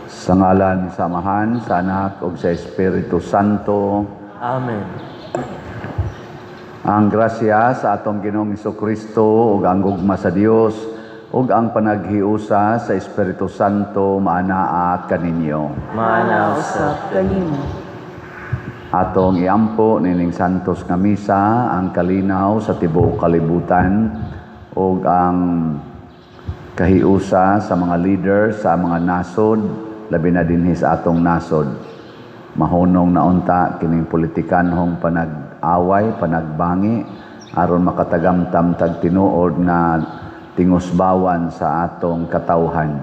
Sa ngalan sa Amahan, sa Anak, ug sa Espiritu Santo. Amen. Ang grasya sa atong Ginoong Jesucristo ug ang gugma sa Dios ug ang panaghiusa sa Espiritu Santo maanaa kaninyo. Maanaw sa kanimo. Atong iampo nining santos nga misa ang kalinaw sa tibuok kalibutan ug ang kahiusa sa mga leader sa mga nasod, labi na dinhi sa atong nasod. Mahunong na unta kining politikanhong panag-away, panagbangi aron makatagamtam tag tinuod na tingusbawan sa atong katawhan.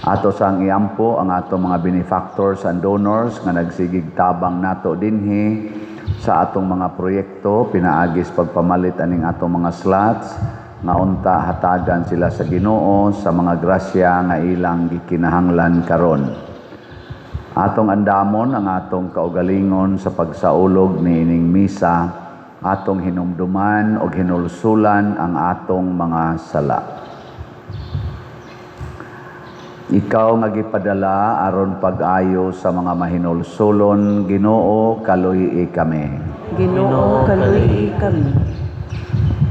Ato sang iampo ang atong mga benefactors and donors nga nagsigig tabang nato dinhi sa atong mga proyekto, pinaagis pagpamalit aning atong mga slots nga unta hatagan sila sa Ginoo sa mga grasya nga ilang gikinahanglan karon. Atong andamon ang atong kaugalingon sa pagsaulog niining misa, atong hinumduman o hinulsulan ang atong mga sala. Ikaw nga gipadala aron pag-ayo sa mga mahinulsulon, Ginoo, kaluyi kami. Ginoo, kaluyi kami.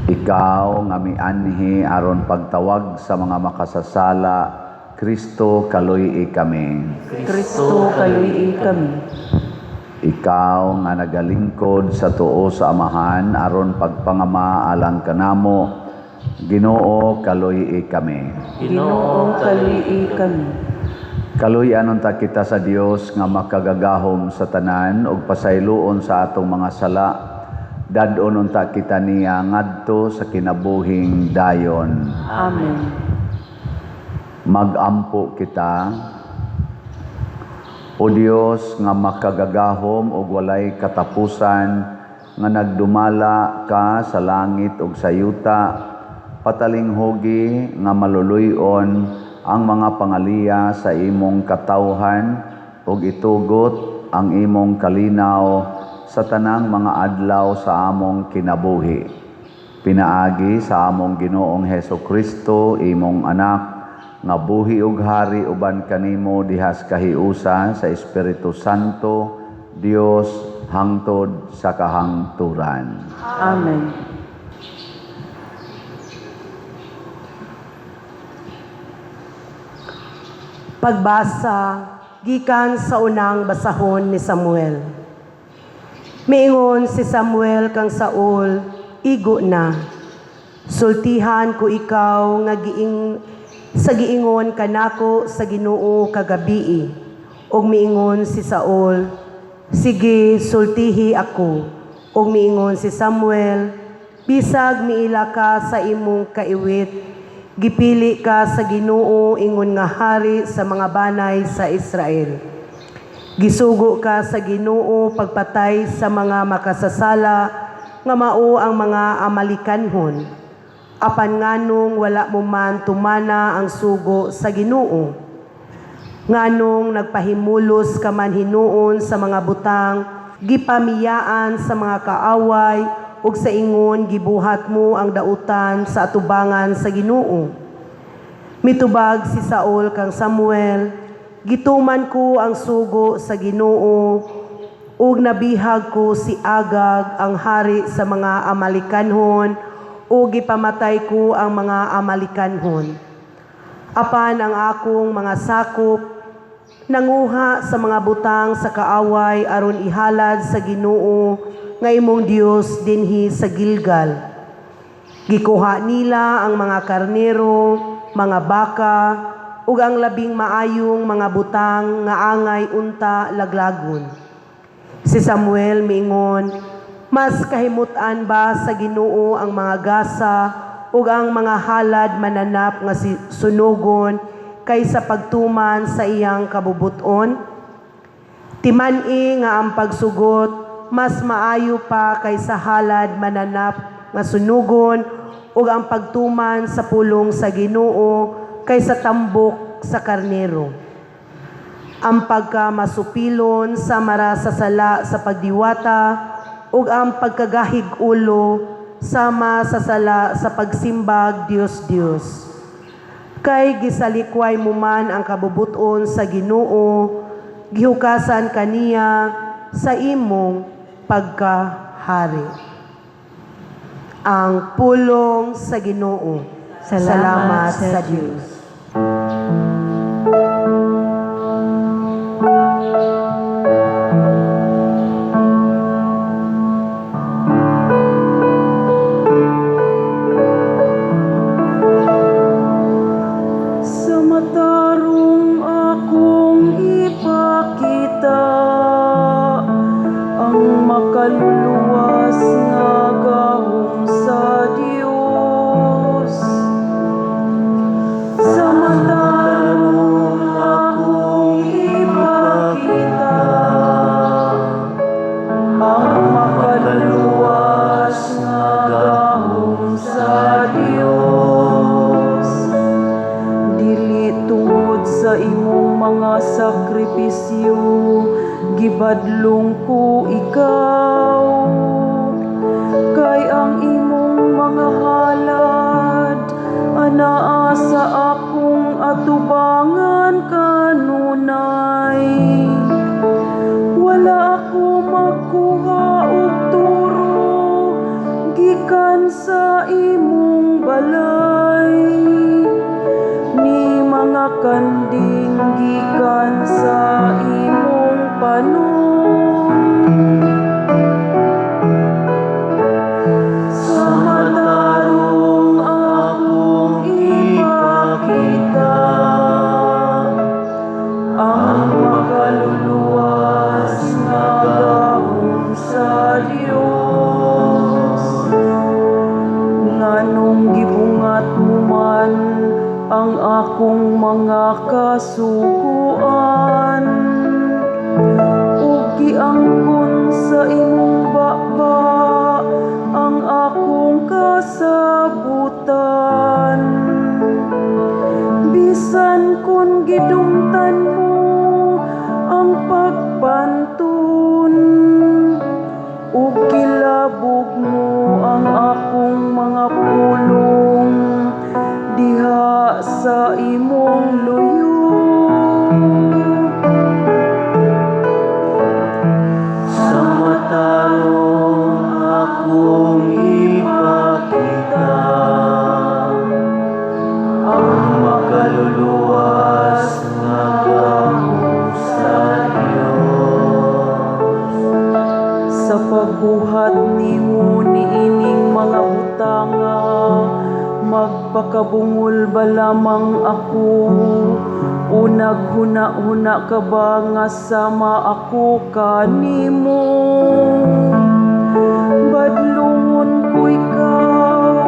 Ikaw nga mianhi aron pagtawag sa mga makasasala, Kristo, kaluyi kami. Kristo, kaluyi kami. Ikaw nga nagalingkod sa tuo sa Amahan aron pagpangama alang kanamo, Ginoo, kaluyi kami. Ginoo, kaluyi kami. Kaluyan unta kita sa Dios nga makagagahom sa tanan ug pasayloon sa atong mga sala. Dadon unta kita niya ngadto sa kinabuhing dayon. Amen. Magampo kita, O Dios nga makagagahom ug walay katapusan, nga nagdumala ka sa langit ug sa yuta, patalinghogi nga maluluyon ang mga pangaliya sa imong katawhan ug itugot ang imong kalinaw sa tanang mga adlaw sa among kinabuhi. Pinaagi sa among Ginoong Hesukristo, imong anak, nga buhi ug hari uban kanimo dihas kahiusa sa Espiritu Santo, Dios hangtod sa kahangturan. Amen. Pagbasa gikan sa unang basahon ni Samuel. Miingon si Samuel kang Saul, igo na. Sultihan ko ikaw nga sa giingon kanako sa Ginoo kagabii. Og miingon si Saul, sige sultihi ako. Og miingon si Samuel, bisag miila ka sa imong kaiwit, gipili ka sa Ginoo ingon nga hari sa mga banay sa Israel. Gisugo ka sa Ginoo pagpatay sa mga makasasala nga mao ang mga Amalikanhon. Apan nganong wala mo man tumana ang sugo sa Ginoo. Nganong nagpahimulos ka man hinuon sa mga butang, gipamiyaan sa mga kaaway, ug sa ingon gibuhat mo ang dautan sa atubangan sa Ginoo. Mitubag si Saul kang Samuel, gituman ko ang sugo sa Ginoo, ug nabihag ko si Agag ang hari sa mga Amalikanhon, ug gipamatay ko ang mga Amalikanhon. Apan ang akong mga sakop nanguha sa mga butang sa kaaway aron ihalad sa Ginoo nga imong Dios dinhi sa Gilgal. Gikuha nila ang mga karnero, mga baka, ug ang labing maayong mga butang nga angay unta laglagon. Si Samuel miingon, mas kahimutan ba sa Ginoo ang mga gasa ug ang mga halad mananap nga sunugon kaysa pagtuman sa iyang kabubuton? Timani nga ang pagsugot mas maayo pa kaysa halad mananap nga sunugon ug ang pagtuman sa pulong sa Ginoo kaysa tambok sa karnero. Ang pagkamasupilon sa marasasala sa pagdiwata ug ang pagkagahig ulo sama sa sala sa pagsimbag Dios. Kay gisalikway mo man ang kabubuton sa Ginoo, gihukasan kaniya sa imong pagkahari. Ang pulong sa Ginoo. Salamat sa Diyos. Sa matarong akong ipakita ang makaluluwas nga gahom sa Dios. Sa matarong akong ipakita ang makaluluwas nga gahom sa Dios. Dili tungod sa imong mga sakripisyo, gibadlong ko ikaw. Kay ang imong mga halad, anaa sa akong atubangan kanunay. Wala ako magkuha og turo, gikan sa imong balay. Ni mga kanding gikan sa imong panon. Sa matarong akong ipakita ang makaluluwas nga gahom sa Dios. Nganong gibungat mo man ang akong mga kasuguan, ug giangkon sa imong baba ang akong kasabutan. Bisan kun gidumtan mo ang pagpantun, ug kilabog mo ang akong mga pulong diha sa imong luyo. Sa matarong akong ipakita ang makaluluwas nga gahom sa Dios. Sa pagbuhat nimo niining mga butanga, magpakabungol ba lamang ako o naghuna-huna ka ba nga sama ako kanimo? Badlungon ko ikaw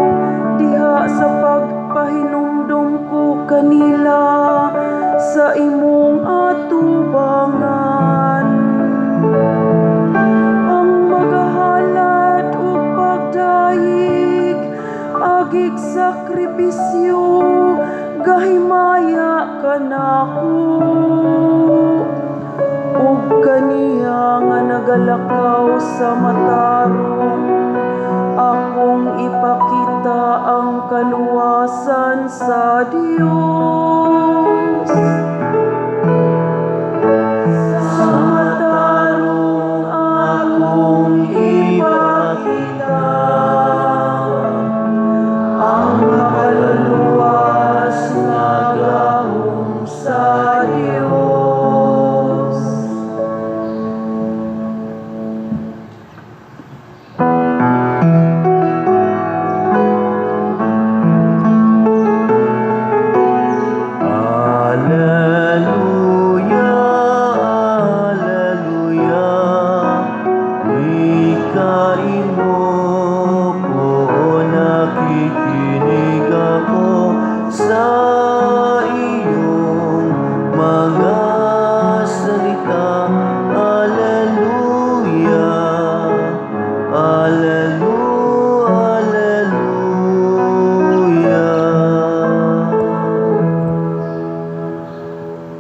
diha sa pagpahinumdum ko kanila sa imong atubangan. Ang magahalad o pagdayig, agig sakripisyo, gahimaya ka nako. Ug kaniya nga nagalakaw sa matarong, akong ipakita ang kaluwasan sa Dios. Sa matarong akong ipakita ang makaluluwas nga gahom sa Dios. Alleluia, alleluia, wikain mo ko, nakikinig ako sa iyong mga salita. Alleluia, alleluia, alleluia.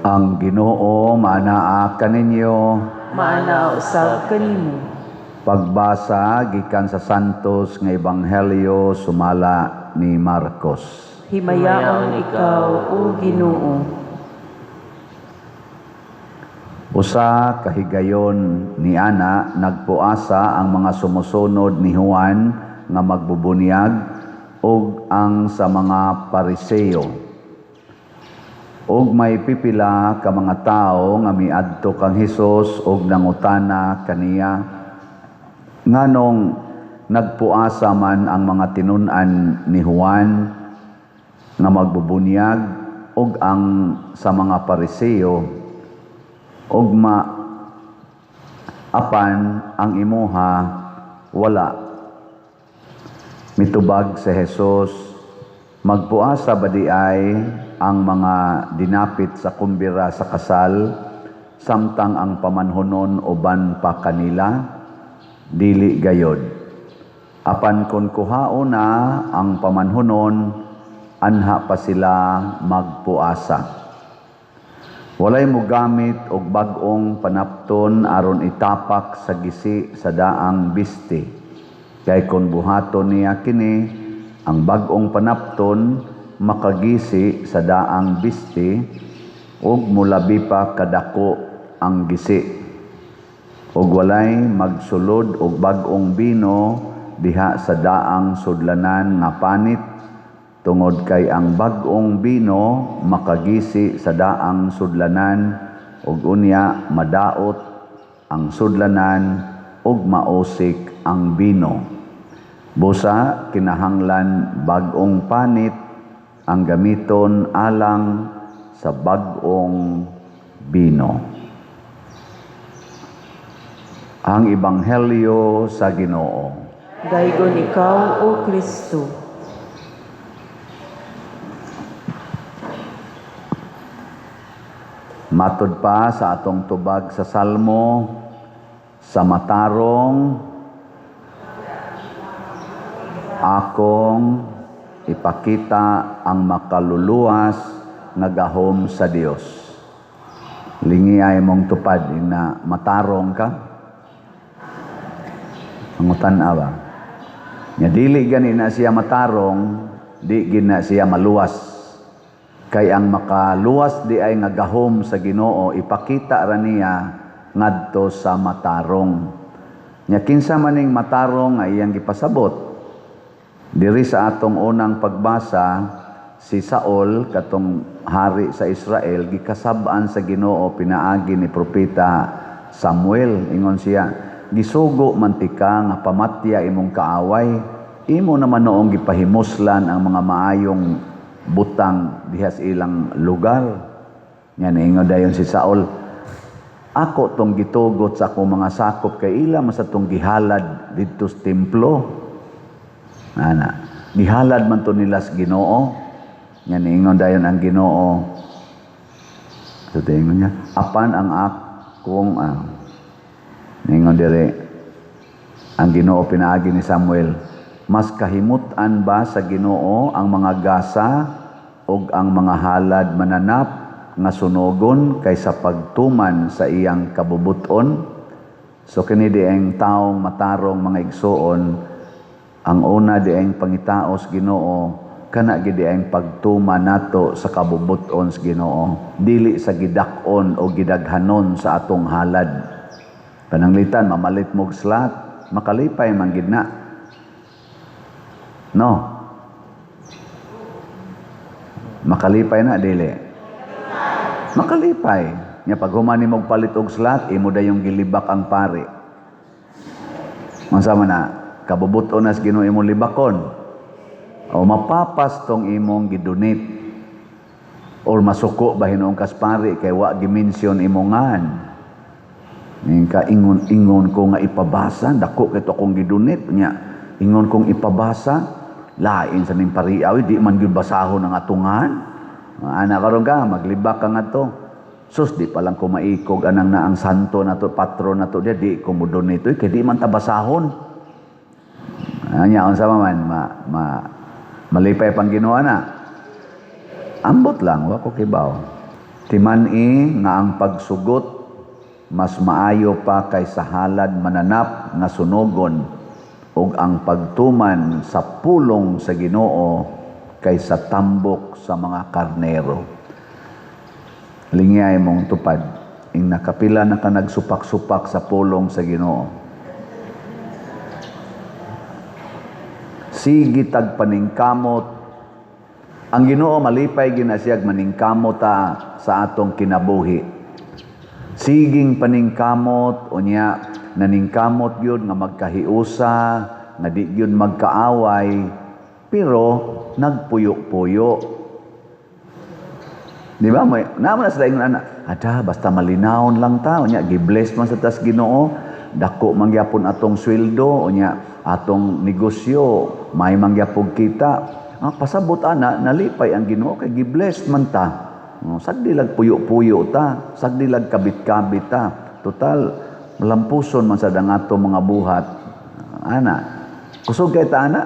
Ang Ginoo maanaa kaninyo. Maanaw sa kanimo. Pagbasa gikan sa Santos nga Ebanghelyo sumala ni Marcos. Himayaon ikaw, O Ginoo. Usa kahigayon ni ana nagpuasa ang mga sumusunod ni Juan nga magbubunyag ug ang sa mga Pariseo. Ug may pipila ka mga tao nga miadto kang Hesus ug nangutana kaniya nganong nagpuasa man ang mga tinun-an ni Juan nga magbubunyag ug ang sa mga Pariseo ug apan ang imuha wala. Mitubag si Hesus, magpuasa ba di ay ang mga dinapit sa kumbira sa kasal samtang ang pamanhonon uban pa kanila? Dili gayod. Apan kung kuhao na ang pamanhonon, anha pa sila magpuasa. Walay mo gamit og bag-ong panapton aron itapak sa gisi sa daang bisti. Kay kung buhaton niya kini, ang bag-ong panapton makagisi sa daang bisti ug mulabi pa kadako ang gisi. Ug walay magsulod og bag-ong bino diha sa daang sudlanan nga panit tungod kay ang bag-ong bino makagisi sa daang sudlanan ug unya madaot ang sudlanan ug mausik ang bino. Busa kinahanglan bag-ong panit ang gamiton alang sa bag-ong bino. Ang Ebanghelyo sa Ginoo. Daygon ikaw, O Kristo. Matod pa sa atong tubag sa Salmo, sa matarong akong ipakita ang makaluluwas nga gahom sa Dios. Lingi ay mong tupad na matarong ka. Mangutan ba? Nya dili gani na siya matarong, di gina siya maluwas. Kay ang makaluwas di ay nga gahom sa Ginoo ipakita ra niya ngadto sa matarong. Nya kinsa maning matarong ay iyang gipasabot. Diri sa atong unang pagbasa, si Saul katong hari sa Israel gikasab-an sa Ginoo pinaagi ni propeta Samuel. Ingon siya, gisugo mantika nga pamatya imong kaaway, imo naman noong gipahimuslan ang mga maayong butang diha sa ilang lugar. Yan ingon dayon si Saul, ako tong gitugot sa akong mga sakop kay ila man sa tong gihalad didto sa templo. Ana, gihalad man to nila sa Ginoo. Yan ingon dayon ang Ginoo. So ingon niya, apan ang akong ingon dire ang Ginoo pinaagi ni Samuel, mas kahimutan ba sa Ginoo ang mga gasa ug ang mga halad mananap nga sunogon kaysa pagtuman sa iyang kabubuton? So kini dieng taong matarong mga igsoon, ang una dieng pangitaos Ginoo kana gid dieng pagtuman nato sa kabubuton sa Ginoo, dili sa gidak-on o gidaghanon sa atong halad. Pananglitan mamalit mo og slat, makalipay man gid na. No. Makalipay na dili. Makalipay. Nya pag humani mong palit og slat, imo dayong gilibak ang pari. Unsa man na kabubuton nas Ginoo imong libakon. O mapapas tong imong gidonate. Or masuko ba hinuong kas pari kay wa gi-mention imongan. Ningka ingon ko nga ipabasa, dako kay to akong gidonate nya. Ingon kong ipabasa, lain sa ning pariaw, di man gyud basahon ang atungan. Ana karon ka maglibak ka ngadto. Sus di pa lang ko maikog anang na ang santo nato, patron nato dia, di ko mo donate kay di man ta basahon. Anya unsa man malipay pang Ginoo na. Ambot lang wa ko kibaw. Timan-i nga ang pagsugot mas maayo pa kaysa halad mananap nga sunogon ug ang pagtuman sa pulong sa Ginoo kaysa tambok sa mga karnero. Lingiyay mong tupad, ing nakapila na ka nagsupak-supak sa pulong sa Ginoo. Sige tag paningkamot. Ang Ginoo malipay ginasiyag maningkamot sa atong kinabuhi. Siging paningkamot unya naningkamot gyud nga magkahiusa, nga di gyud magkaaway, pero nagpuyo-puyo. Di ba? Naman na sila yung anak, basta malinawon lang ta, unya gi-bless man sa tas Ginoo, dako mangyapon atong sweldo, unya atong negosyo, may mangyapon kita. Pasabot ana, nalipay ang Ginoo kay gi-bless man ta. Sagdi lag puyo-puyo ta, sagdi lag kabit-kabit ta. Total, malampuson man sa dangato mga buhat. Ana, kusog kay ta ana.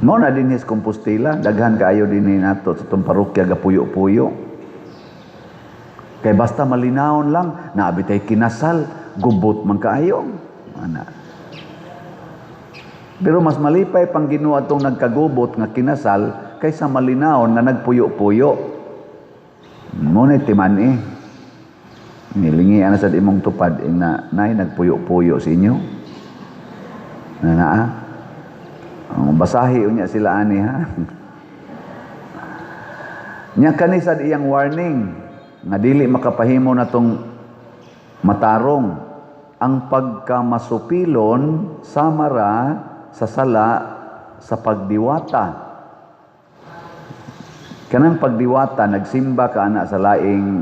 Mao na din his Compostela, daghan kaayo din nato sa itong parokya ga puyo-puyo. Kay basta malinawon lang, naabitay kinasal, gubot man kaayo. Ana. Pero mas malipay pang Ginoo atong nagkagubot nga kinasal kaysa malinawon nga nagpuyo-puyo. Mo na timan nilingi ana sa imong tupad na nay nagpuyo-puyo sa inyo. Na basahi unya sila ani ha. Nya kani sad iyang warning nga dili makapahimo natong matarong ang pagkamasupilon samara sa sala sa pagdiwata. Kanang pagdiwata nagsimba ka ana sa laing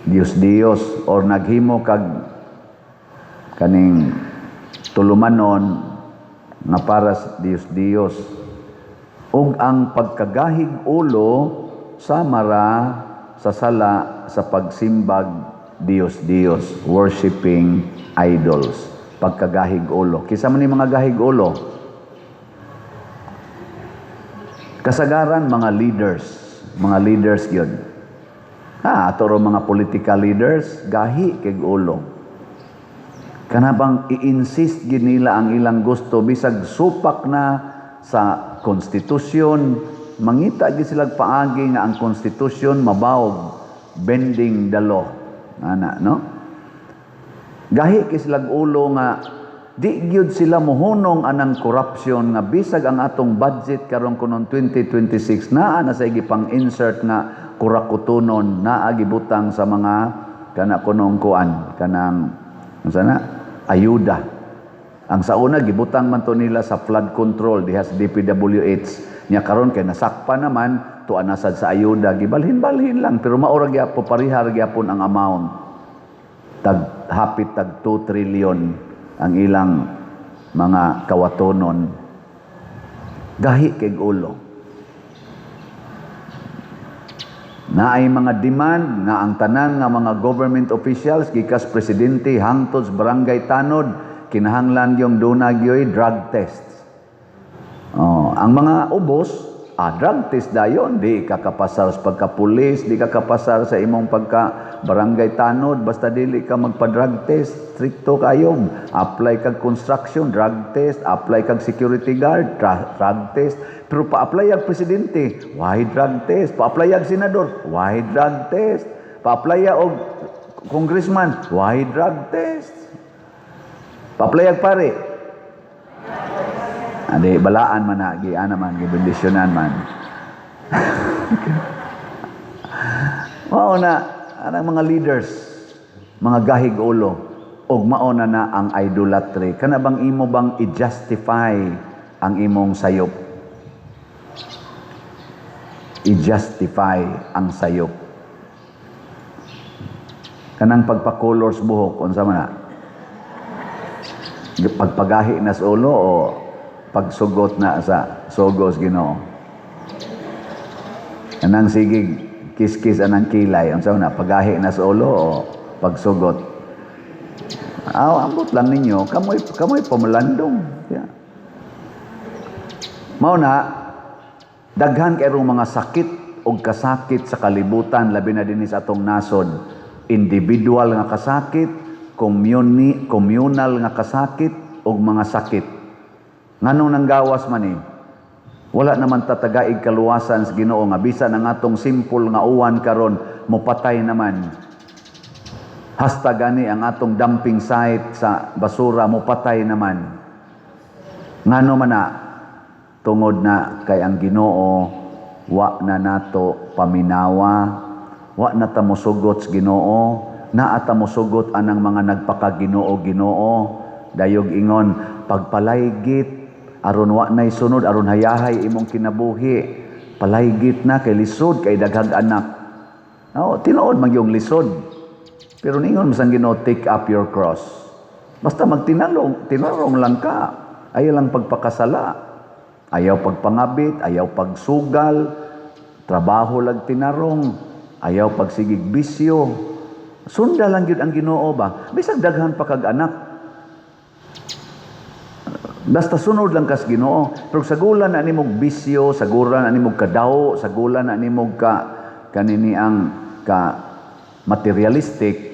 Dios or naghimo kag kaning tulumanon nga para sa Diyos. Ug ang pagkagahig ulo samara sa sala sa pagsimbag Diyos, worshiping idols. Pagkagahig ulo. Kisa man ni mga gahig ulo? Kasagaran mga leaders yun. Atoro mga political leaders, gahi kay ulo. Kanabang i-insist ginila ang ilang gusto bisag supak na sa konstitusyon, mangita gid sila paagi nga ang konstitusyon mabawog, bending the law. Ana, no? Gahi kay sila ulo nga di gyud sila mohunong anang corruption nga bisag ang atong budget karon kunon 2026 naa na sa gipang insert nga kurakutunon naa gibutang sa mga kana kunong kuan kanang sana ayuda. Ang sauna gibutang man to nila sa flood control diha sa DPWH. Nya karon kay nasakpa naman tuan nasad sa ayuda gibalhin-balhin lang pero maura gyapon parihar gyapon ang amount. Hapit tag 2 trillion ang ilang mga kawatonon. Gahi kay ulo. Naay mga demand nga ang tanan nga mga government officials gikas presidente hangtod sa barangay tanod kinahanglan yung dunagyoy drug test. Ang mga ubos drug test dayon di kakapasar sa pagkapulis, di kakapasar sa imong pagka barangay tanod basta dili ka magpa-drug test, stricto kayong apply kag construction drug test, apply kag security guard drug test. Pero pa-apply ang presidente, why drug test? Pa-apply ang senador, why drug test? Pa-apply ang congressman, why drug test? Pa-apply ang pare. Adi, balaan man na, giana man, gibendisyonan man. Mao na, anang mga leaders, mga gahig ulo, og mauna na ang idolatry. Kana bang imo bang i-justify ang imong sayop? I-justify ang sayop. Kanang pagpa-colors buhok, unsa man na? Pagpagahi na sa ulo o pagsugot na sa sogos Ginoo? Kanang sigig kiskis anang kilay, unsa man na? Pagahi na sa ulo o pagsugot? Ambot lang ninyo, kamoy pamalandong. Yeah. Mao na, daghan kay mga sakit o kasakit sa kalibutan, labi na din sa atong nasod. Individual nga kasakit, communal nga kasakit, o mga sakit. Nganong nanggawas man Wala naman tatagaig kaluwasan sa Ginoo nga bisan ang atong simple nga uwan karon mopatay naman. Hasta gani ang atong dumping site sa basura mopatay naman. Ngano man na tungod na kay ang Ginoo wa na nato paminawa, wa na ta mosugot sa Ginoo, naa ta mosugot anang mga nagpakaginoo-Ginoo, dayog ingon pagpalaygit aron wa nay sunod aron hayahay imong kinabuhi, palaygit na kay lisod kay daghang anak. Tinuod man yung lisod. Pero ningon masang Ginoo, take up your cross. Basta tinarong lang ka. Ayaw lang pagpakasala. Ayaw pagpangabit, ayaw pagsugal, trabaho lang tinarong, ayaw pagsigig bisyo. Sunda lang yun ang Ginoo ba? Bisag daghan pa kag anak. Basta sunod lang kas Ginoo. Pero sagulan na nimog bisyo, sagulan na nimog kadaho, sagulan na nimog kanini ang materialistic,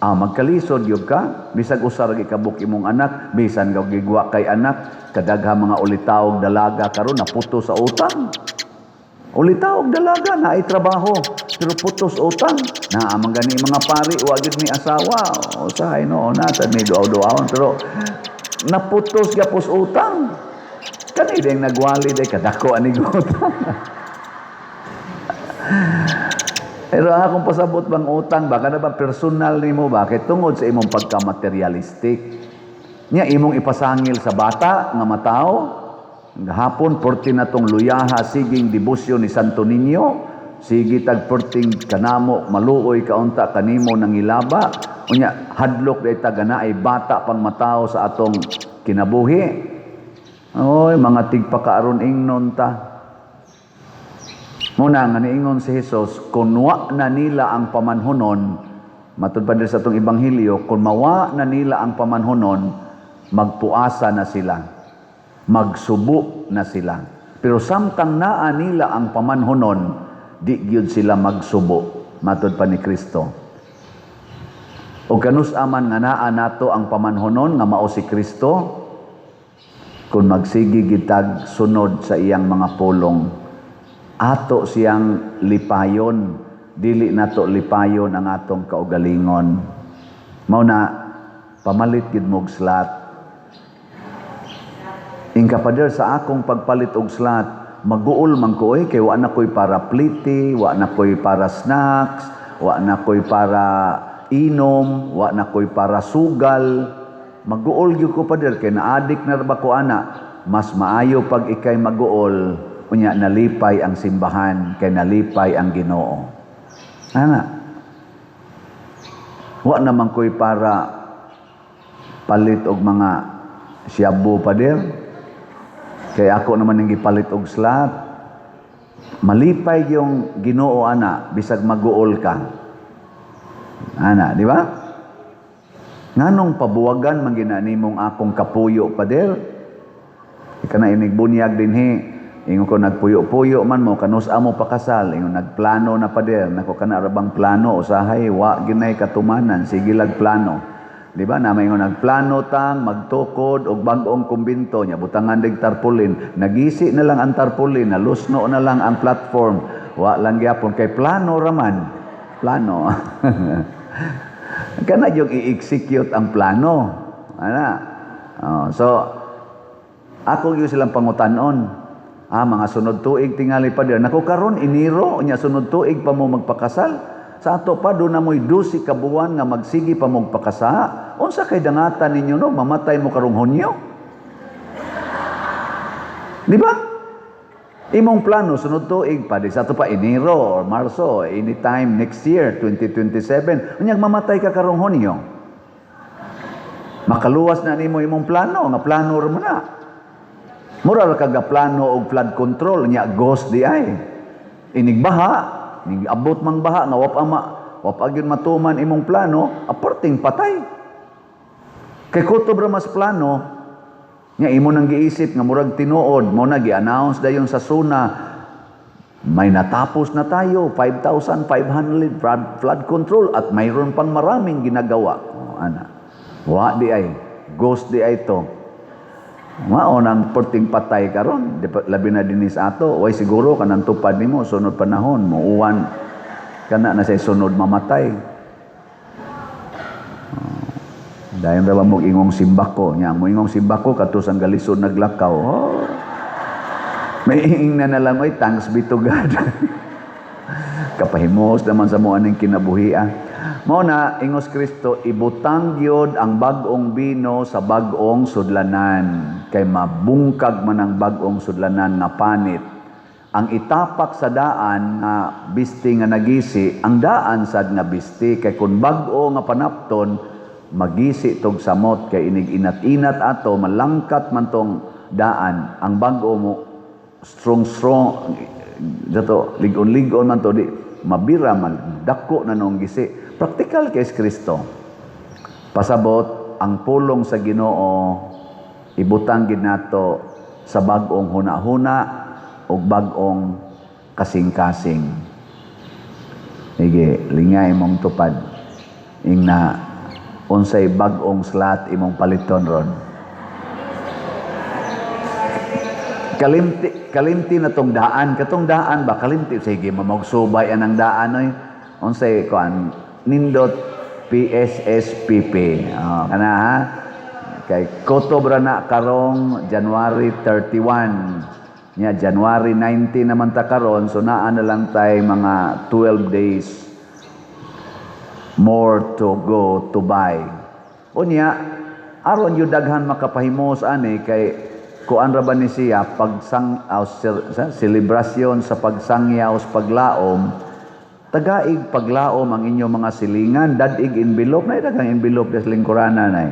magkalisod yun ka. Bisag usar ikabuk imong anak, bisan kag gigwa kay anak, kadagha mga ulitaog dalaga karon naputo sa utang. Ulitaog dalaga na ay trabaho, pero putos utang. Naamang gani mga pari, wagid ni asawa. Usahay no, natad ni duaw-duawon, pero naputos gapos utang. Kani ding nagwali day kadako ani utang. Pero akong pasabot bang utang baka na ba personal nimo ba kay tungod sa imong pagka-materialistic. Nya imong ipasangil sa bata nga matao. Gahapon 40 na tong luyaha siging debosyon ni Santo Niño. Sige tag 40 kanamo maluoy kaunta kanimo nang ilaba. Unya hadlok day tagana ay bata pang matao sa atong kinabuhi. Oy mga tigpakaaron ingnon ta. Muna nga niingon si Jesus, kung wa na nila ang pamanhunon, matud pa din sa itong Ebanghelyo, kung mawa na nila ang pamanhunon, magpuasa na sila, magsubo na sila. Pero samtang naa nila ang pamanhunon, di gyud sila magsubo, matud pa ni Kristo. O kanus-aman nga naa nato ang pamanhunon nga mao si Kristo, kung magsigi gitag sunod sa iyang mga pulong, ato siyang lipayon, dili nato lipayon ang atong kaugalingon. Mao na pamalit gid mo og slat. Ingkapader sa akong pagpalit og slat, maguol man ko kay wa na koy para pliti, wa na koy para snacks, wa na koy para inom, wa na koy para sugal. Maguol gyud ko pader kay naadik na ba ko ana, mas maayo pag ikay maguol. Unya nalipay ang simbahan kay nalipay ang Ginoo. Ana. Wa naman koy para palit og mga shabu pa der. Kay ako naman ang gipalit og slat. Malipay yung Ginoo ana bisag maguol ka. Ana, di ba? Nganong pabuwagan man ginanimong akong kapuyo pa der? Ika na inigbunyag dinhi. Ingon ko nagpuyo-puyo man mo, kanus-a mo pakasal. Ingon nagplano na pa der. Nako kana rabang plano, usahay, wa ginay katumanan, sige lag plano. Di ba? Nama ingon nagplano tang, magtukod, og bag-ong kumbinto niya, butangan dig tarpaulin. Nagisi na lang ang tarpaulin, nalusno na lang ang platform. Wa lang gyapon kay plano raman. Plano. Kana yung i-execute ang plano. Ana. So, ako yung silang pangutanon. Mga sunod tuig tingali pa diyan. Nako karon iniro nya sunod tuig pa mo magpakasal. Sa ato pa do na moy 12 ka buwan nga magsigi pa mo magpakasa. Unsa kay dangatan ninyo no mamatay mo karong Hunyo? Di ba? Imong plano sunod tuig pa di sa ato pa Enero or Marso, anytime next year 2027. Unyag mamatay ka karong Hunyo. Makaluwas na nimo imong plano, nga plano ra mo na. Mura ra kag plano og flood control nya ghost di ay. Inigbaha, ning abot mang baha nga wa pa gyud matuman imong plano, aporting patay. Kay kutob ra mas plano nya imo nang giisip nga murag tinuod, mo na gi-announce dayon sa SUNA may natapos na tayo 5,500 flood control at mayroon pang maraming ginagawa. Ana. Wa di ay ghost di ay to. Mao nang perting patay karon, labi na dinis ato, way siguro kanang tupad nimo sunod panahon muuwan kana na say sunod mamatay. Dahil ra mo ingong simbako nya mo ingong simbako katus ang galisod naglakaw. Oh. May ing na lang oy thanks be to God. Kapahimos naman sa mo aning kinabuhian. Mao na ingos Kristo ibutang gyud ang bag-ong bino sa bag-ong sudlanan kay mabungkag man ang bag-ong sudlanan nga panit. Ang itapak sa daan nga bisti nga nagisi, ang daan sad nga bisti kay kun bag-o nga panapton magisi tog samot kay inig inat-inat ato malangkat man tong daan ang bag-o mo strong dato ligon-ligon man to di mabira man dako na nung gisi. Praktikal kay Kristo. Pasabot ang pulong sa Ginoo ibutang gid nato sa bag-ong huna-huna ug bag-ong kasing-kasing. Sige, lingay mong tupad. Ingna unsay bag-ong slat imong paliton ron. Kalimti na tong daan. Katong daan ba? Kalimti. Sige, mamagsubay anang daan oy. Unsay kuan nindot PSSPP. Kana ha? Kay Kotobra na karong January 31. Nya January 19 naman ta karon so naa na lang tay mga 12 days more to go to buy. Unya aron yu daghan makapahimos ani kay kuan ra ba ni siya selebrasyon sa pagsangyaw sa paglaom tagaig paglaom ang inyong mga silingan dadig envelope na daghang envelope des lingkurana nay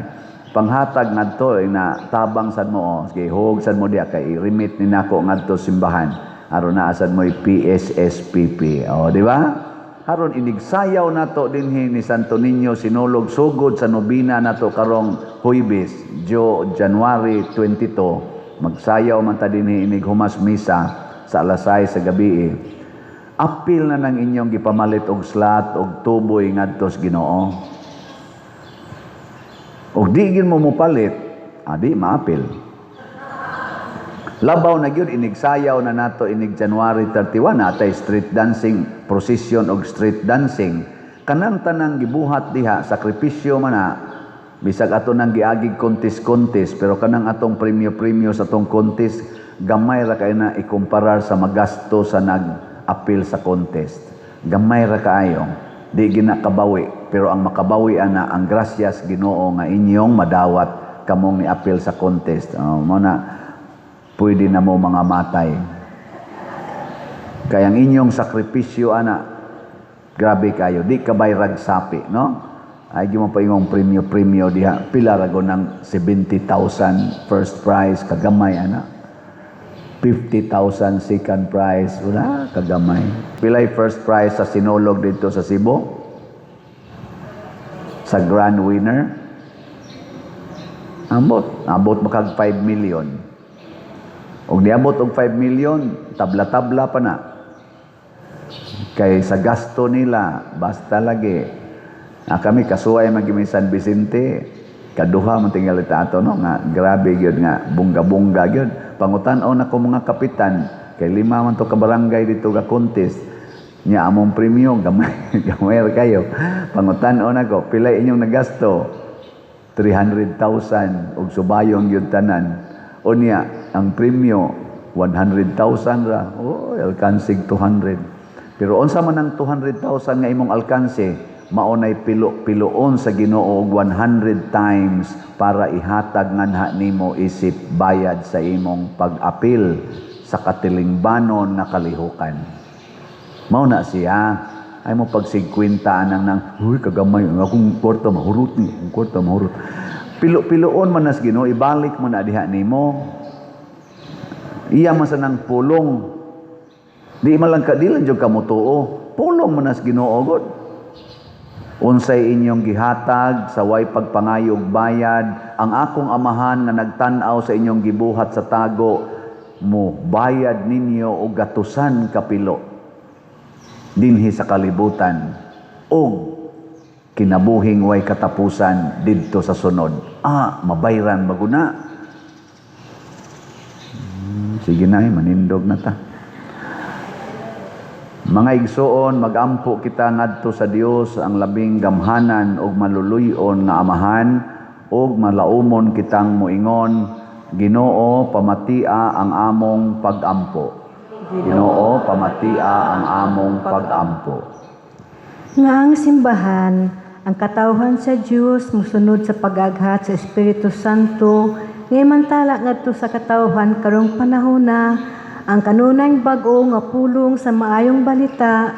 panghatag ngadto na tabang sad mo sige hug sad mo diha kay remit ni nako ngadto simbahan aron naa sad mo PSSPP di ba haron inigsayaw nato dinhi ni Santo Niño sinulog sugod sa nobina nato karong Huwebes January 22 magsayaw man ta dinhi inig humas misa sa alas 6 sa gabi. Apil na ng inyong gipamalit og slat og tuboy ngadto sa Ginoo. Og di gid mo mopalit, di maapil. Labaw na gyud inigsayaw na nato inig January 31 natay street dancing, procession og street dancing. Kanang tanang gibuhat diha sakripisyo man na bisag ato nang giagig contest pero kanang atong premyo sa atong contest gamay ra kay na ikumparar sa magasto sa nag-apil sa contest. Gamay ra kaayo. Di ginakabawi pero ang makabawi ana ang grasyas Ginoo nga inyong madawat kamong ni-apil sa contest. Mo na pwede na mo mga matay. Kaya ang inyong sakripisyo ana grabe kayo. Di kabay ragsapi, no? Ay di mo pa yung premyo diha pila ra ng 70,000 first prize kagamay ana 50,000 second prize wala kagamay pilay first prize sa sinulog dito sa Cebu sa grand winner abot makag 5 million og niabot og 5 million tabla-tabla pa na kay sa gasto nila basta lagi kami kasuway magimi San Vicente kaduha man tingali ta ato no nga grabe gyud nga bungga-bungga gyud pangutan-on ako mga kapitan kay 5 man to ka barangay dito ga contest nya among premyo gamay gamay kayo pangutan-on ako pila inyong nagasto 300,000 og subayong gyud tanan unya ang premyo 100,000 ra alkansig 200 pero unsa man ang 200,000 nga imong alkanse maunay pilo-piloon sa Ginoo 100 times para ihatag nganha nimo isip bayad sa imong pag-apil sa katilingbanon na kalihukan. Mao na siya ay mo pag 50 nang huy kagamay akong kwarta mahurot ni kwarta mahurot. Pilo-piloon man nas Ginoo ibalik mo na diha nimo. Iya man sa nang pulong. Di man lang kadilan jud ka motuo. Pulong man nas Ginoo gud. Unsay inyong gihatag sa way pagpangayog bayad ang akong amahan nga nagtan-aw sa inyong gibuhat sa tago mo bayad ninyo og gatusan kapilo dinhi sa kalibutan og kinabuhing way katapusan didto sa sunod mabayran maguna Sige na, manindog na ta. Mga igsoon, magampo kita ngadto sa Dios ang labing gamhanan ug maluluyon nga amahan ug malaumon kitang muingon, Ginoo pamatia ang among pag-ampo. Ginoo pamatia ang among pag-ampo. Nga ang simbahan, ang katawhan sa Diyos musunod sa pag-aghat sa Espiritu Santo, ngay mantala ngadto sa katawhan karong panahona, ang kanunay bag-o nga pulong sa maayong balita,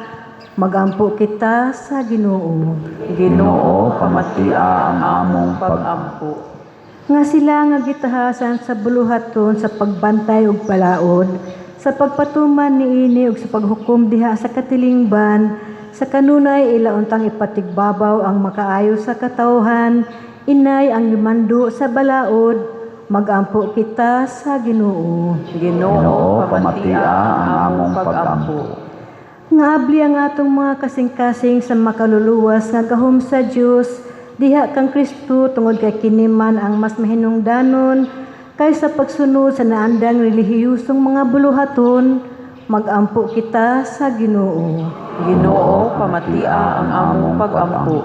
magampo kita sa Ginoo. Ginoo pamatia ang among pag-ampo. Nga sila nga gitahasan sa buluhaton sa pagbantay ug palaod, sa pagpatuman niini ug sa paghukom diha sa katilingban, sa kanunay ilauntang ipatigbabaw ang makaayo sa katawhan, inay ang limando sa balaod, magampo kita sa Ginoo. Ginoo pamatia ang among pag-ampo. Nga abli ang atong mga kasing-kasing sa makaluluwas nga gahom sa Dios, diha kang Kristo tungod kay kiniman ang mas mahinungdanon kaysa pagsunod sa naandang relihiyosong mga buluhaton, magampo kita sa Ginoo. Ginoo pamatia ang among pag-ampo.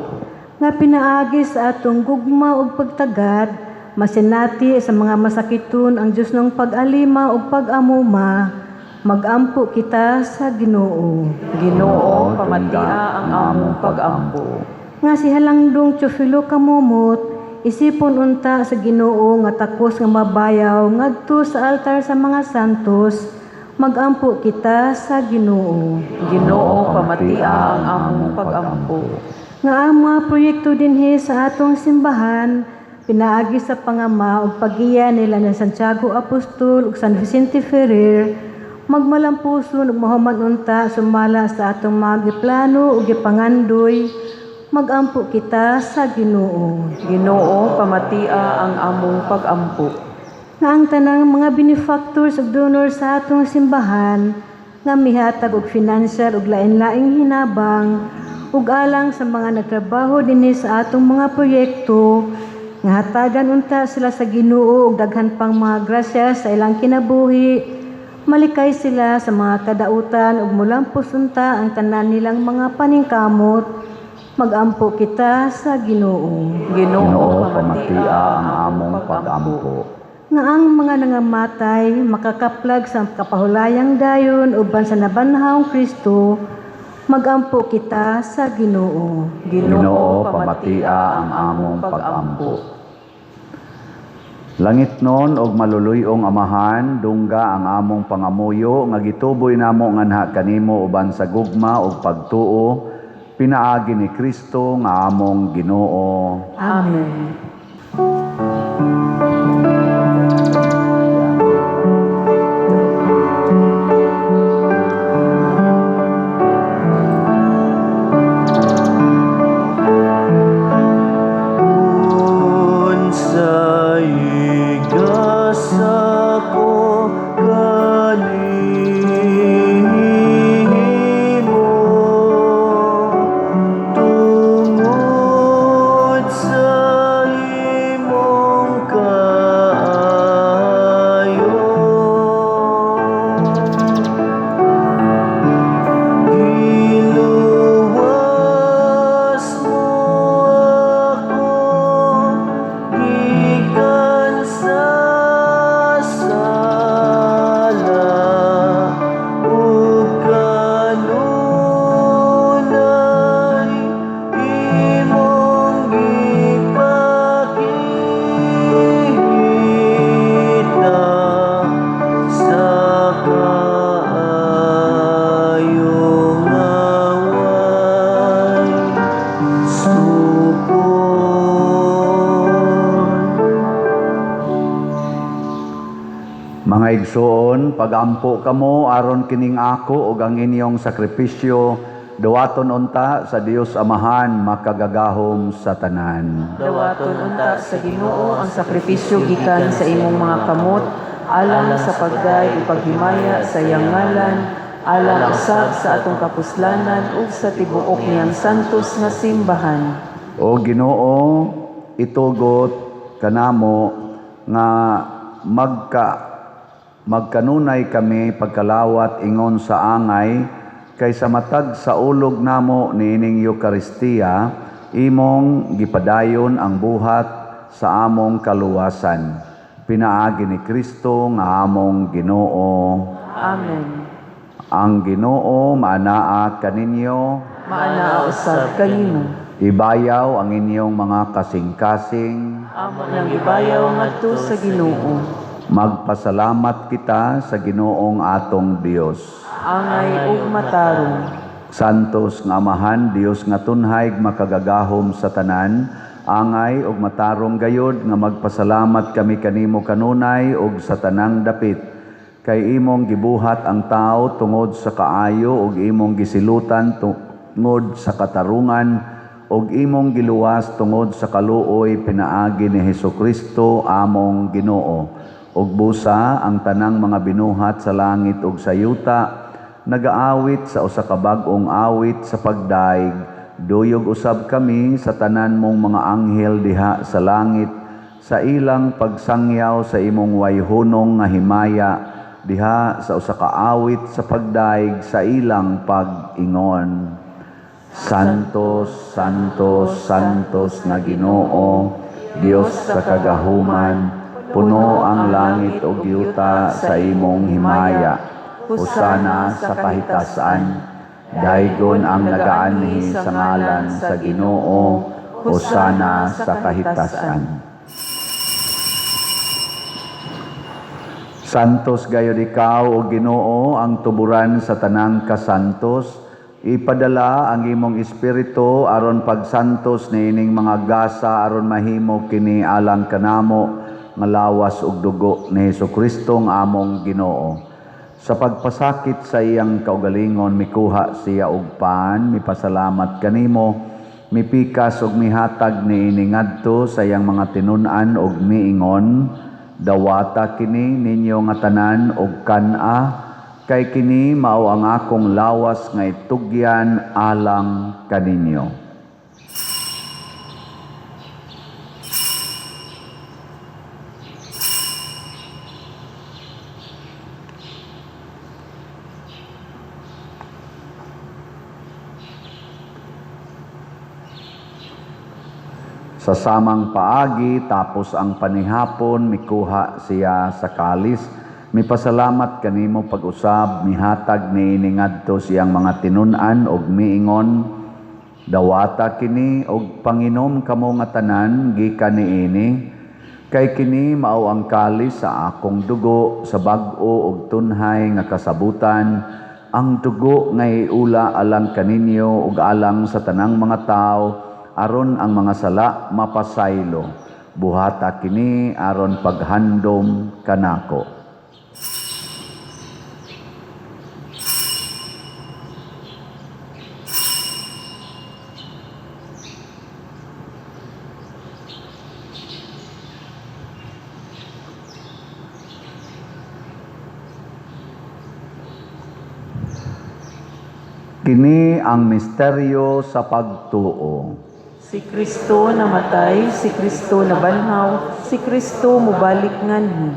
Nga pinaagi sa atong gugma ug pagtagad, masinati sa mga masakiton ang Dios ng pag-alima ug pag-amuma, magampo kita sa Ginoo. Ginoo pamatia ang among pag-ampo. Nga si Halangdong Teofilo Kamumot, isipon unta sa Ginoo nga takos nga mabayaw ngadto sa altar sa mga santos, magampo kita sa Ginoo. Ginoo pamatia ang among pag-ampo. Nga ang mga proyekto dinhi sa atong simbahan, pinaagi sa pangama ug pagiya nila ni Santiago Apostol ug San Vicente Ferrer, magmalampuson ug mahuman unta sumala sa atong mga giplano ug gipangandoy, magampo kita sa Ginoo. Ginoo pamatia ang among pag-ampo. Nga ang tanang mga benefactors ug donor sa atong simbahan, nga mihatag og financial ug lain-laing hinabang, ug alang sa mga nagtrabaho dinhi sa atong mga proyekto, nga hatagan unta sila sa Ginoo ug daghan pang mga grasya sa ilang kinabuhi, malikay sila sa mga kadautan ug mulampos unta ang tanan nilang mga paningkamot, magampo kita sa Ginoo. Ginoo pamatia ang among pag-ampo. Nga ang mga nangamatay makakaplag sa kapahulayang dayon uban sa nabanhawng Kristo, magampo kita sa Ginoo. Ginoo pamatia ang among pag-ampo. Langit nun og maluluyong amahan, dungga ang among pangamuyo, nga gituboy namo nganha kanimo uban sa gugma ug pagtuo, pinaagi ni Kristo nga among Ginoo. Amen. Mga igsoon, pagampo kamo aron kining ako ug ang inyong sakripisyo duwaton unta sa Dios Amahan makagagahom sa tanan. Dawaton unta sa Ginoo ang sakripisyo gikan sa imong mga kamot, alang sa pagday ug paghimaya sa iyang ngalan, alang usab sa atong kapuslanan ug sa tibuok niyang santos nga simbahan. O Ginoo, itugot kanamo nga Magkanunay kami pagkalawat ingon sa angay, kaysa matag sa ulog namo niining Eucharistia, imong gipadayon ang buhat sa among kaluwasan. Pinaagi ni Kristo nga among Ginoo. Amen. Ang Ginoo maanaa kaninyo, Maana usab kanimo. ibayaw ang inyong mga kasing-kasing. Amo nang ibayaw ngadto sa Ginoo. Magpasalamat kita sa Ginoong atong Dios. Angay ug matarong. Santos nga Amahan, Dios nga tunhay makagagahom sa tanan, angay ug matarong gayod nga magpasalamat kami kanimo kanunay ug sa tanang dapit. Kay imong gibuhat ang tao tungod sa kaayo ug imong gisilutan tungod sa katarungan ug imong giluwas tungod sa kaluoy pinaagi ni Hesukristo among Ginoo. Ug busa ang tanang mga binuhat sa langit ug sa yuta nagaawit sa usa ka bag-ong awit sa pagdaig. Duyog usab kami sa tanan mong mga anghel diha sa langit sa ilang pagsangyaw sa imong wayhunong nga himaya diha sa usa ka awit sa pagdaig sa ilang pag-ingon. Santos, Santos, Santos nga Ginoo, Dios sa kagahuman, puno ang langit ug yuta sa imong himaya. Husana sa kahitasan, daygon ang nagaanhi sa ngalan sa Ginoo, husana sa kahitasan. Santos gayud ikaw o Ginoo ang tuburan sa tanang kasantos. Ipadala ang imong espiritu aron pagsantos niining mga gasa aron mahimo kini alang kanamo nga lawas ug dugo ni Hesukristo nga among Ginoo. Sa pagpasakit sa iyang kaugalingon mikuha siya og paan, mipasalamat kanimo, mipikas ug mihatag niini ngadto sa iyang mga tinun-an ug miingon, dawata kini ninyo nga tanan og kan-a, kay kini mao ang akong lawas nga itugyan alang kaninyo. Sa samang paagi, tapos ang panihapon, mikuha siya sa kalis. Mipasalamat kanimo pag-usab, mihatag ni ngadto siyang mga tinun-an og miingon, dawata kini og panginom kamo nga tanan gikan niini, kay kini mao ang kalis sa akong dugo sa bag-o ug tunhay nga kasabutan, ang dugo nga iula alang kaninyo ug alang sa tanang mga tao, aron ang mga sala mapasaylo. Buhata kini aron paghandom kanako. Kini ang misteryo sa pagtuo. Si Kristo namatay, si Kristo nabanhaw, si Kristo mubalik nganhi.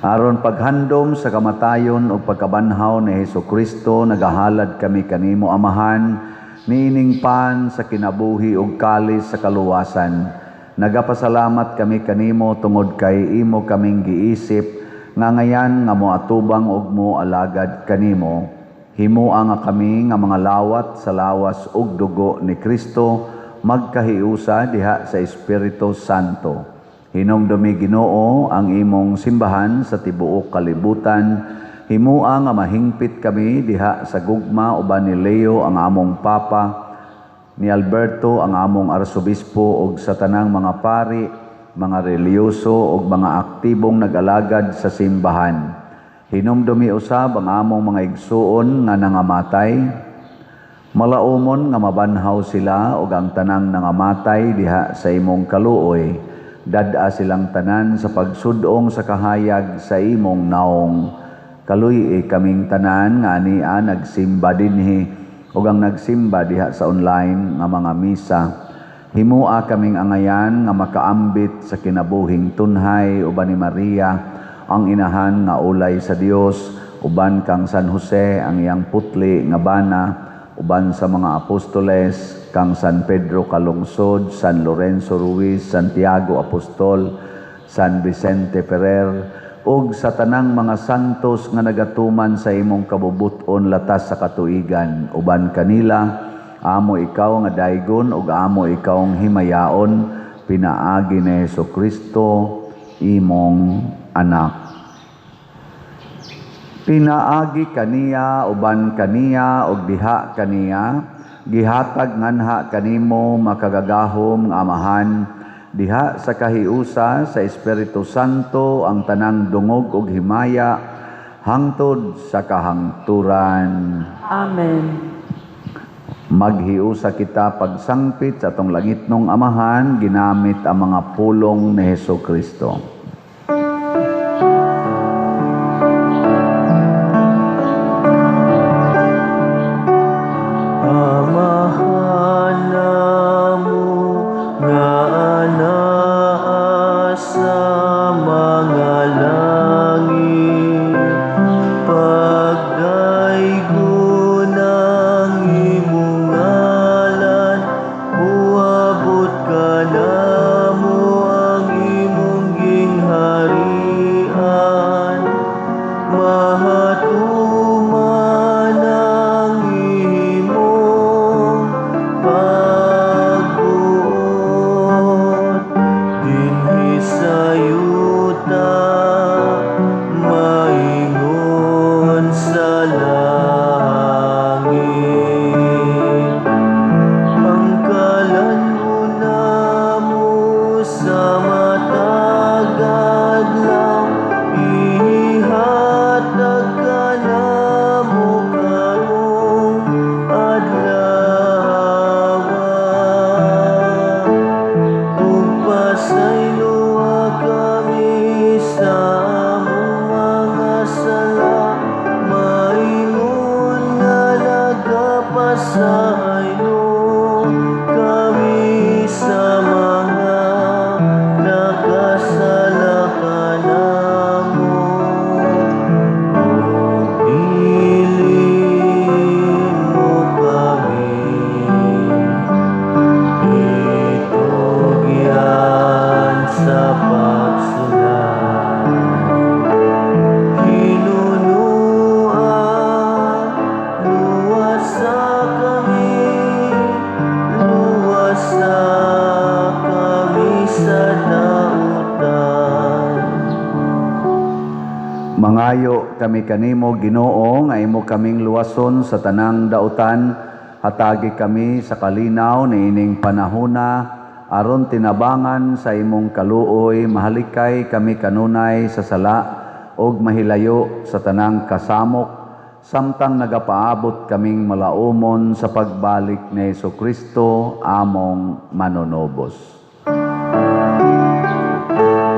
Aron paghandom sa kamatayon o pagkabanhaw ni Hesukristo, nagahalad kami kanimo Amahan, niining pan sa kinabuhi ug kalis sa kaluwasan. Nagapasalamat kami kanimo tungod kay imo kaming giisip, nga ngayan nga moatubang ug moalagad kanimo. Himua nga kami nga mga lawat sa lawas ug dugo ni Kristo, magkahiusa diha sa Espiritu Santo. Hinumdumi Ginoo ang imong simbahan sa tibuok kalibutan. Himua nga mahingpit kami diha sa gugma uban ni Leo ang among Papa, ni Alberto ang among Arsobispo ug sa tanang mga pari, mga reliyoso ug mga aktibong nag-alagad sa simbahan. Hinumdumi usab ang among mga igsuon nga nangamatay. Malaumon nga mabanhaw sila ug ang tanang nangamatay diha sa imong kaluoy. Dad-a silang tanan sa pagsudong sa kahayag sa imong naong. Kaluy kaming tanan nga ania nagsimba dinhi ug ang nagsimba diha sa online nga mga misa. Himua kaming angayan nga makaambit sa kinabuhing tunhay uban ni Maria ang inahan nga ulay sa Dios, uban kang San Jose ang iyang putli nga bana, uban sa mga apostoles, kang San Pedro Calungsod, San Lorenzo Ruiz, Santiago Apostol, San Vicente Ferrer, ug sa tanang mga santos nga nagatuman sa imong kabubuton latas sa katuigan, uban kanila, amo ikaw nga daygon ug amo ikaw ang himayaon, pinaagi ni Hesukristo, imong anak. Pinaagi kaniya, uban kaniya, ug diha kaniya, gihatag nganha kanimo makagagahom nga amahan, diha sa kahiusa sa Espiritu Santo ang tanang dungog ug himaya hangtod sa kahangturan. Amen. Maghiusa kita pagsangpit sa atong langitnong amahan ginamit ang mga pulong ni Hesukristo. Amahan namo nga anaa sa mga langit, pagdaygon ang imong ngalan, uabot ka namo ang imong gingharian, mahatuman ang imong pagbuot, dinhi sa yuta, maingon sa langit. Ang kalan mo namo sa matagad lang, ihatag ka namo karong adlaw. Ug pasayloa kami sa among mga sala, maingon nga nagapasaylo kami sa mga nakasala kanamo. Ug dili mo kami itugyan sa pagsulat. Hinunua, luwasa kami sa dautan. Mangayo kami kanimo Ginoo nga imo kaming luwason sa tanang dautan, hatagi kami sa kalinaw niining panahona, aron tinabangan sa imong kaluoy, mahalikay kami kanunay sa sala, ug mahilayo sa tanang kasamok, samtang nagapaabot kaming malaumon sa pagbalik ni Hesukristo, among manunobos.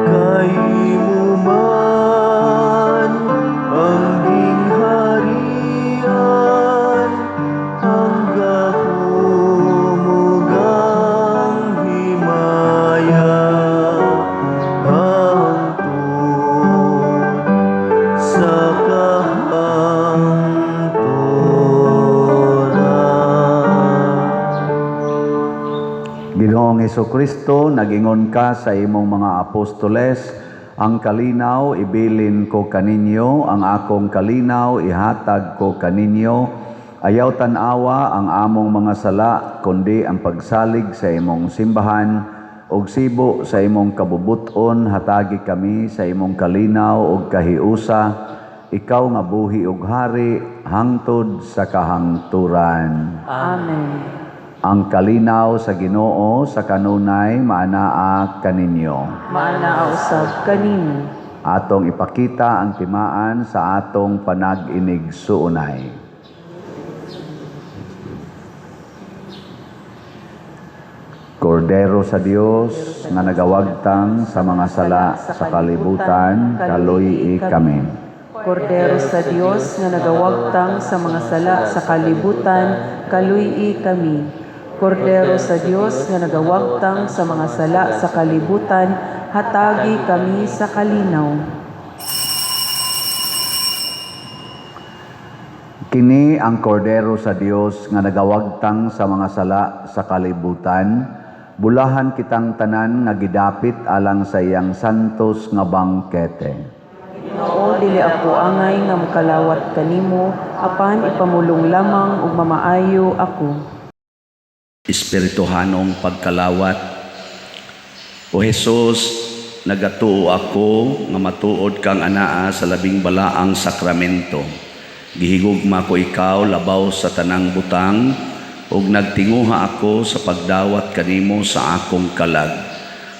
Kaimo man ang gingharian, ang gahumugang himaya, hangtod sa kahangturan. Ginoong Hesukristo, nagingon ka sa imong mga apostoles, ang kalinaw ibilin ko kaninyo, ang akong kalinaw ihatag ko kaninyo. Ayaw tanawa ang among mga sala, kundi ang pagsalig sa imong simbahan, ug sibo sa imong kabubuton, hatagi kami sa imong kalinaw ug kahiusa, ikaw nga buhi ug hari, hangtod sa kahangturan. Amen. Ang kalinaw sa Ginoo sa kanunay maanaa kaninyo. Maana usab kanimo. Atong ipakita ang timaan sa atong panag-inig suunay. Kordero sa Dios nga nagawagtang sa mga sala sa kalibutan, kaluyi kami. Kordero sa Dios nga nagawagtang sa mga sala sa kalibutan, kaluyi kami. Kordero sa Dios nga nagawagtang sa mga sala sa kalibutan, hatagi kami sa kalinaw. Kini ang kordero sa Dios nga nagawagtang sa mga sala sa kalibutan. Bulahan kitang tanan nga gidapit alang sa iyang santos nga bangkete. Ginoo, dili ako angay nga mokalawat kanimo, apan ipamulong lamang ug mamaayo ako. Espirituhanong pagkalawat. O Jesus, nagatuo ako nga matuod kang anaa sa labing balaang sakramento. Gihigugma ko ikaw labaw sa tanang butang, ug nagtinguha ako sa pagdawat kanimo sa akong kalag.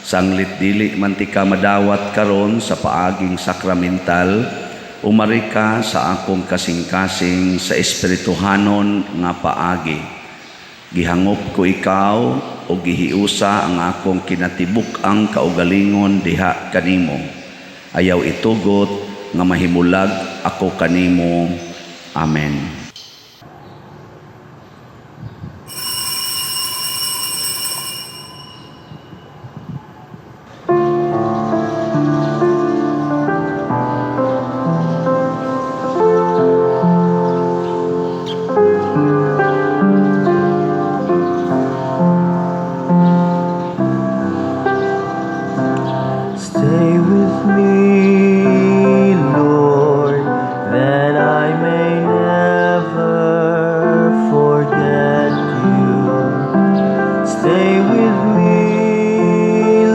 Sanglit dili man ti ka madawat karon sa paaging sakramental, umari ka sa akong kasing-kasing sa espirituhanon nga paagi. Gihangop ko ikaw o gihiusa ang akong kinatibuk-ang kaugalingon diha kanimo. Ayaw itugot nga mahimulag ako kanimo. Amen. Stay with me, Lord, that I may never forget you. Stay with me,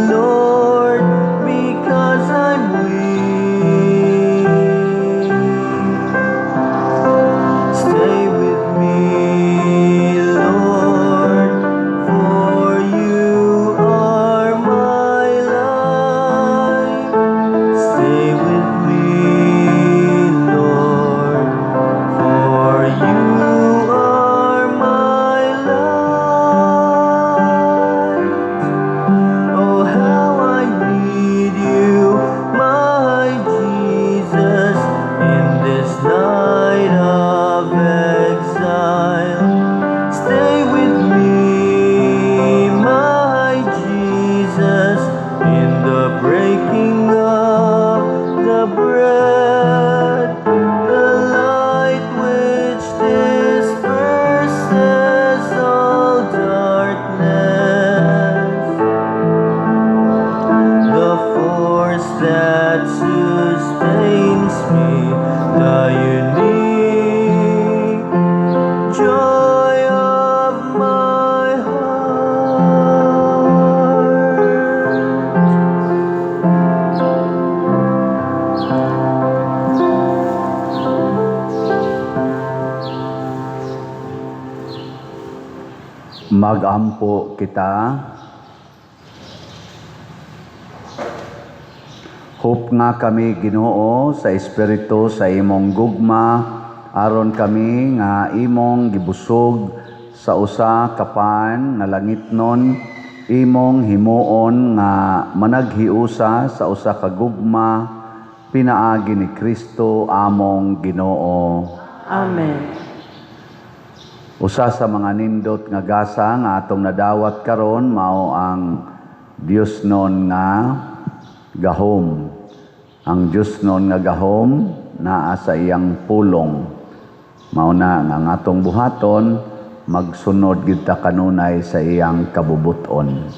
Lord, because I'm weak. Stay with me, Lord, for you are my life. Stay with me, Lord, for you are my life. Oh, how I need you, my Jesus, in this night of exile. Stay with me, my Jesus, in the breaking of the bread, the light which disperses all darkness, the force that sustains me, the unique joy of my heart. Magampo kita. Hope nga kami Ginoo sa espiritu sa imong gugma aron kami nga imong gibusog sa usa ka pan nga langitnon imong himuon nga managhiusa sa usa ka gugma pinaagi ni Kristo among Ginoo. Amen. Usa sa mga nindot nga gasa nga atong nadawat karon mao ang Dios non nga gahom. Ang Dios non nga gahom naa sa iyang pulong. Mao na nga ang atong buhaton magsunod gid ta kanunay sa iyang kabubuton.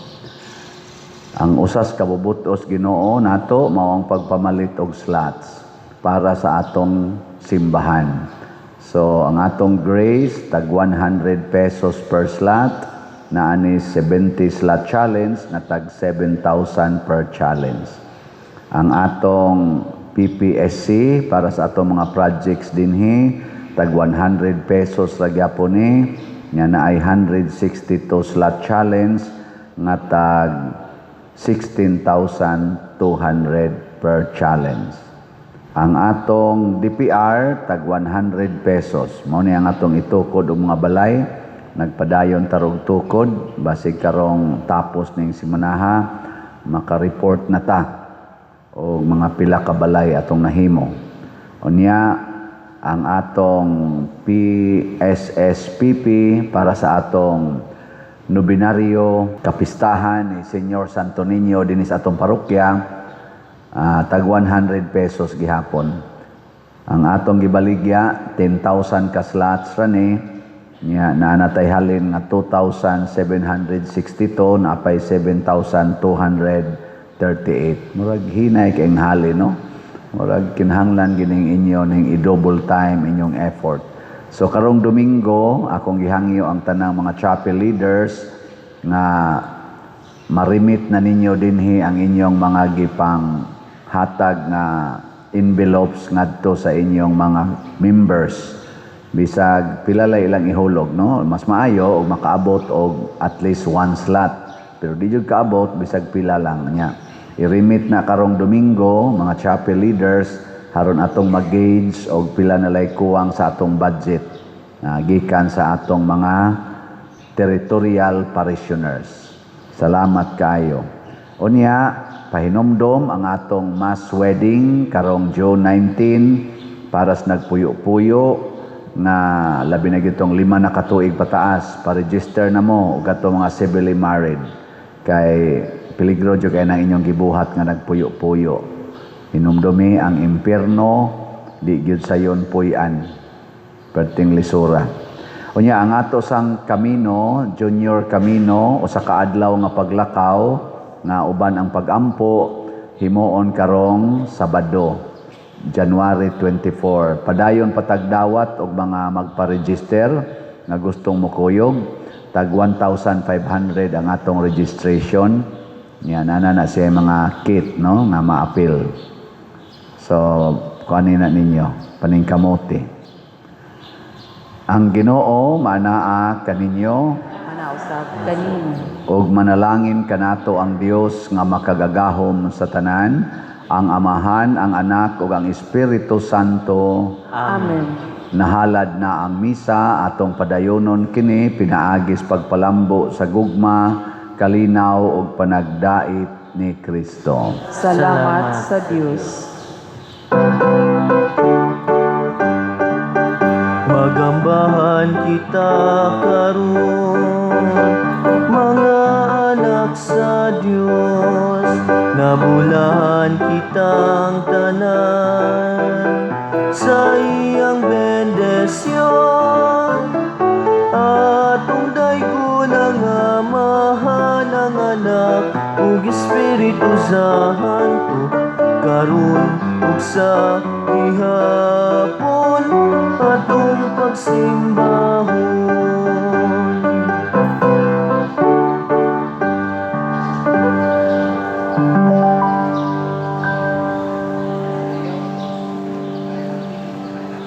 Ang usas kabubutos Ginoo nato mao ang pagpamalit og slots para sa atong simbahan. So, ang atong grace, tag 100 pesos per slot, na ani 70 slot challenge, na tag 7,000 per challenge. Ang atong PPSC, para sa atong mga projects dinhi, tag 100 pesos ra gyapon ni, nga na ay 162 slot challenge, nga tag 16,200 per challenge. Ang atong DPR, tag 100 pesos. Mao ni ang atong itukod og mga balay. Nagpadayon tarog tukod. Basig karong tapos ning simanaha, maka-report na ta. O mga pila ka balay atong nahimo. Unya, ang atong PSSPP para sa atong nobinaryo kapistahan ni Senyor Santo Niño, dinis atong parokya, tag 100 pesos gihapon. Ang atong gibaligya 10,000 ka slots rani nya naanatay halin nga 2,762 napay 7,238. Murag hinay kay halin no. Murag kinahanglan gining inyo ning i-double time inyong effort. So karong Domingo akong gihangyo ang tanang mga chapel leaders nga marimit na ninyo dinhi ang inyong mga gipang hatag nga envelopes ngadto sa inyong mga members. Bisag pila la ilang ihulog no, mas maayo og makaabot og at least one slot. Pero di jud kaabot bisag pila lang nya. I-remit na karong Domingo mga chapel leaders haron atong mag-gauge og pila na lay kuwang sa atong budget gikan sa atong mga territorial parishioners. Salamat kayo. Unya pahinomdom ang atong mass wedding karong June 19 para sa nagpuyo-puyo na labi na gitong 5 na katuig pataas pa-register na mo ug atong mga civilly married kay peligro jud kay nang inyong gibuhat nga nagpuyo-puyo. Hinumdumi ang impierno di gyud sayon puy-an perting lisura. Unya ang ato sang Camino, Junior Camino usa ka adlaw nga paglakaw nga uban ang pagampo himuon karong Sabado, January 24. Padayon patagdawat og mga magpa-register nga gustong mukuyog. Tag 1,500 ang atong registration. Yan ana na siya mga kit no nga ma-appeal. So kuanin na ninyo paningkamote. Ang Ginoo manaa kaninyo Manausab kanimo. ug manalangin kanato ang Dios nga makagagahom sa tanan, ang Amahan, ang Anak ug ang Espiritu Santo. Amen. Nahalad na ang misa atong padayonon kini pinaagis pagpalambo sa gugma, kalinaw ug panagdait ni Kristo. Salamat sa Dios. Magambahan kita karon, mga anak sa Dios, nabulahan kitang tanan sa iyang bendisyon. Atong daygo ng Amahan, ang Anak ug Espiritu Santo, karon ug sa ihapon atong pagsimbahon.